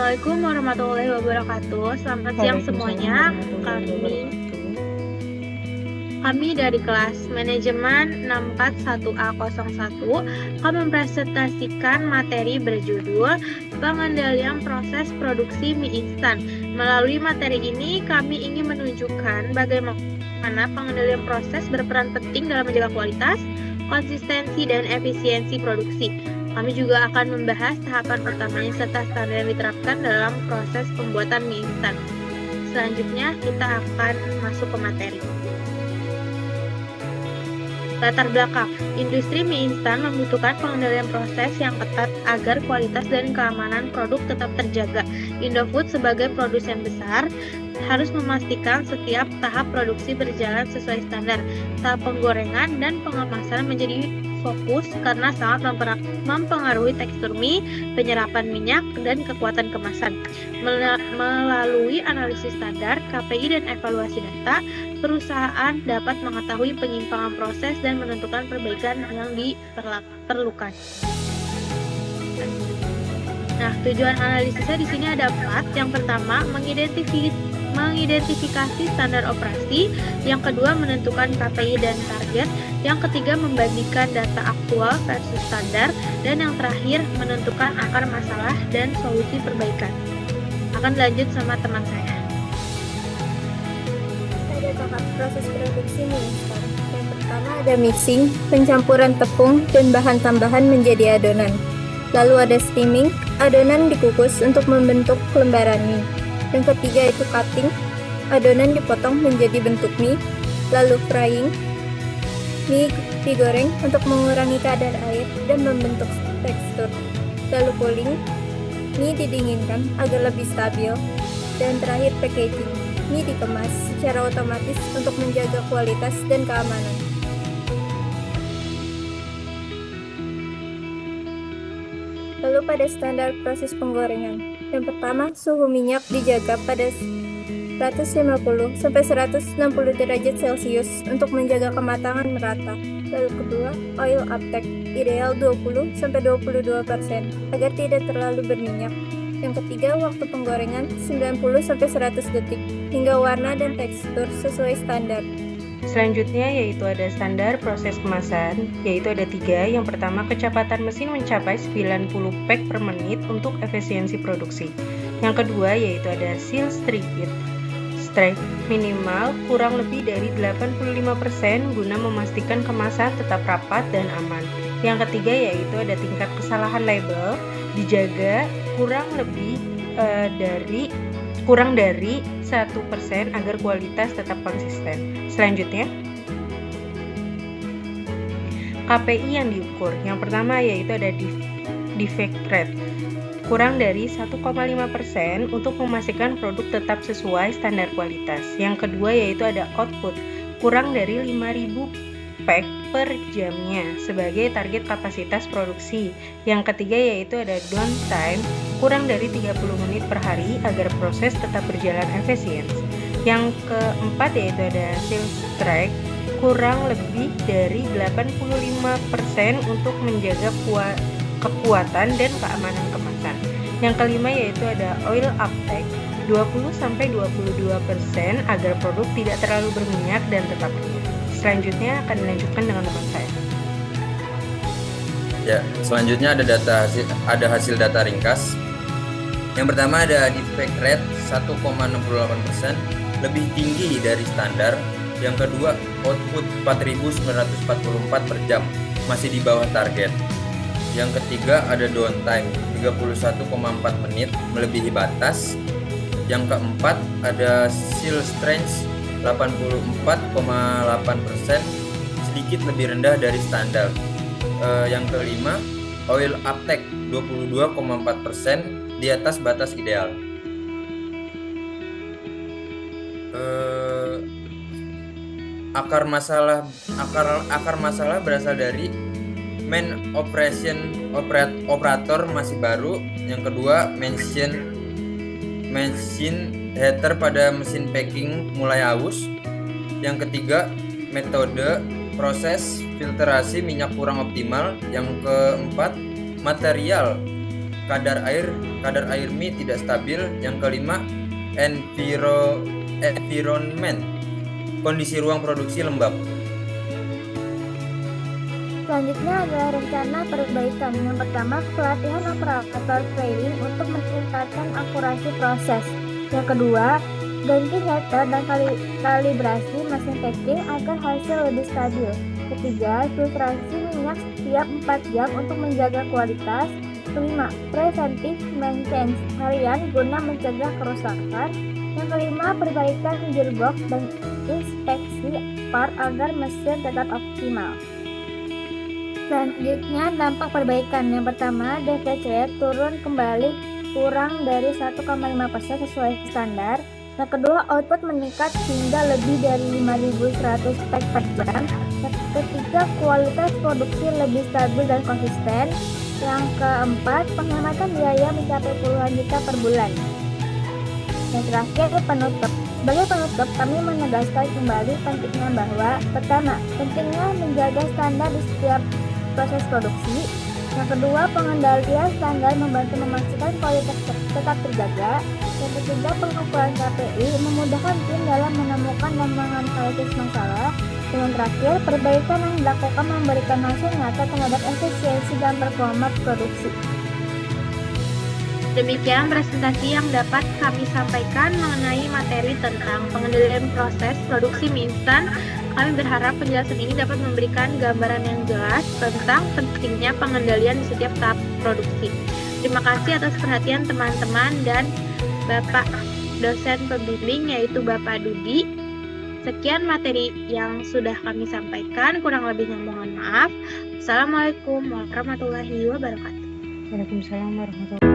Assalamualaikum warahmatullahi wabarakatuh. Selamat siang semuanya. Kami dari kelas manajemen 641A01 akan mempresentasikan materi berjudul pengendalian proses produksi mie instan. Melalui materi ini kami ingin menunjukkan bagaimana pengendalian proses berperan penting dalam menjaga kualitas, konsistensi, dan efisiensi produksi. Kami juga akan membahas tahapan utamanya serta standar yang diterapkan dalam proses pembuatan mie instan. Selanjutnya kita akan masuk ke materi. Latar belakang, industri mie instan membutuhkan pengendalian proses yang ketat agar kualitas dan keamanan produk tetap terjaga. Indofood sebagai produsen besar harus memastikan setiap tahap produksi berjalan sesuai standar. Tahap penggorengan dan pengemasan menjadi fokus karena sangat mempengaruhi tekstur mie, penyerapan minyak, dan kekuatan kemasan. Melalui analisis standar, KPI, dan evaluasi data, perusahaan dapat mengetahui penyimpangan proses dan menentukan perbaikan yang diperlukan. Nah, tujuan analisisnya di sini ada 4. Yang pertama, mengidentifikasi standar operasi. Yang kedua, menentukan KPI dan target. Yang ketiga, membandingkan data aktual versus standar. Dan yang terakhir, menentukan akar masalah dan solusi perbaikan. Akan lanjut sama teman saya. Ada tahap proses produksi mie instan. Yang pertama ada mixing, pencampuran tepung dan bahan tambahan menjadi adonan. Lalu ada steaming, adonan dikukus untuk membentuk lembaran mie. Yang ketiga itu cutting, adonan dipotong menjadi bentuk mie. Lalu frying, mie digoreng untuk mengurangi kadar air dan membentuk tekstur. Lalu cooling, mie didinginkan agar lebih stabil. Dan terakhir packaging, mie dikemas secara otomatis untuk menjaga kualitas dan keamanan. Lalu pada standar proses penggorengan. Yang pertama, suhu minyak dijaga pada 150 sampai 160 derajat Celcius untuk menjaga kematangan merata. Lalu kedua, oil uptake ideal 20 sampai 22% agar tidak terlalu berminyak. Yang ketiga, waktu penggorengan 90 sampai 100 detik hingga warna dan tekstur sesuai standar. Selanjutnya yaitu ada standar proses kemasan, yaitu ada 3. Yang pertama, kecepatan mesin mencapai 90 pack per menit untuk efisiensi produksi. Yang kedua yaitu ada seal strike minimal kurang lebih dari 85% guna memastikan kemasan tetap rapat dan aman. Yang ketiga yaitu ada tingkat kesalahan label dijaga kurang dari 1% agar kualitas tetap konsisten. Selanjutnya, KPI yang diukur. Yang pertama yaitu ada defect rate kurang dari 1,5% untuk memastikan produk tetap sesuai standar kualitas. Yang kedua yaitu ada output kurang dari 5.000 pack per jamnya sebagai target kapasitas produksi. Yang ketiga yaitu ada downtime kurang dari 30 menit per hari agar proses tetap berjalan efisien. Yang keempat yaitu ada seal strike kurang lebih dari 85% untuk menjaga kekuatan dan keamanan kemasan. Yang kelima yaitu ada oil uptake 20-22% agar produk tidak terlalu berminyak dan tetap renyah. Selanjutnya akan dilanjutkan dengan teman saya. Ya, selanjutnya ada hasil data ringkas. Yang pertama ada defect rate 1,68%, lebih tinggi dari standar. Yang kedua, output 4.944 per jam, masih di bawah target. Yang ketiga ada downtime 31,4 menit, melebihi batas. Yang keempat ada seal strength 84,8%, sedikit lebih rendah dari standar. Yang kelima, oil uptake 22,4%, di atas batas ideal. Akar masalah berasal dari main operator masih baru. Yang kedua, machine heater pada mesin packing mulai aus. Yang ketiga, metode proses filtrasi minyak kurang optimal. Yang keempat, material kadar air mie tidak stabil. Yang kelima, environment, kondisi ruang produksi lembab. Selanjutnya adalah rencana perbaikan. Yang pertama, pelatihan operator training untuk meningkatkan akurasi proses. Yang kedua, ganti heater dan kalibrasi mesin packing agar hasil lebih stabil. Ketiga, filtrasi minyak setiap 4 jam untuk menjaga kualitas. Kelima, preventive maintenance harian guna mencegah kerusakan. Yang kelima, perbaikan gearbox dan inspeksi part agar mesin tetap optimal. Selanjutnya, dampak perbaikan. Yang pertama, defect rate turun kembali kurang dari 1,5% sesuai standar. Yang kedua, output meningkat hingga lebih dari 5.100 pack per jam. Yang ketiga, kualitas produksi lebih stabil dan konsisten. Yang keempat, penghematan biaya mencapai puluhan juta per bulan. Yang terakhir, penutup. Sebagai penutup, kami menegaskan kembali pentingnya bahwa pertama, pentingnya menjaga standar di setiap proses produksi. Yang kedua, pengendalian standar membantu memastikan kualitas tetap terjaga. Yang ketiga, pengukuran KPI memudahkan tim dalam menemukan dan menganalisis masalah. Dan yang terakhir, perbaikan yang dilakukan memberikan hasil nyata terhadap efisiensi dan performa produksi. Demikian presentasi yang dapat kami sampaikan mengenai materi tentang pengendalian proses produksi mie instan. Kami berharap penjelasan ini dapat memberikan gambaran yang jelas tentang pentingnya pengendalian di setiap tahap produksi. Terima kasih atas perhatian teman-teman dan Bapak dosen pembimbing yaitu Bapak Dudi. Sekian materi yang sudah kami sampaikan, kurang lebihnya mohon maaf. Assalamualaikum warahmatullahi wabarakatuh. Waalaikumsalam warahmatullahi wabarakatuh.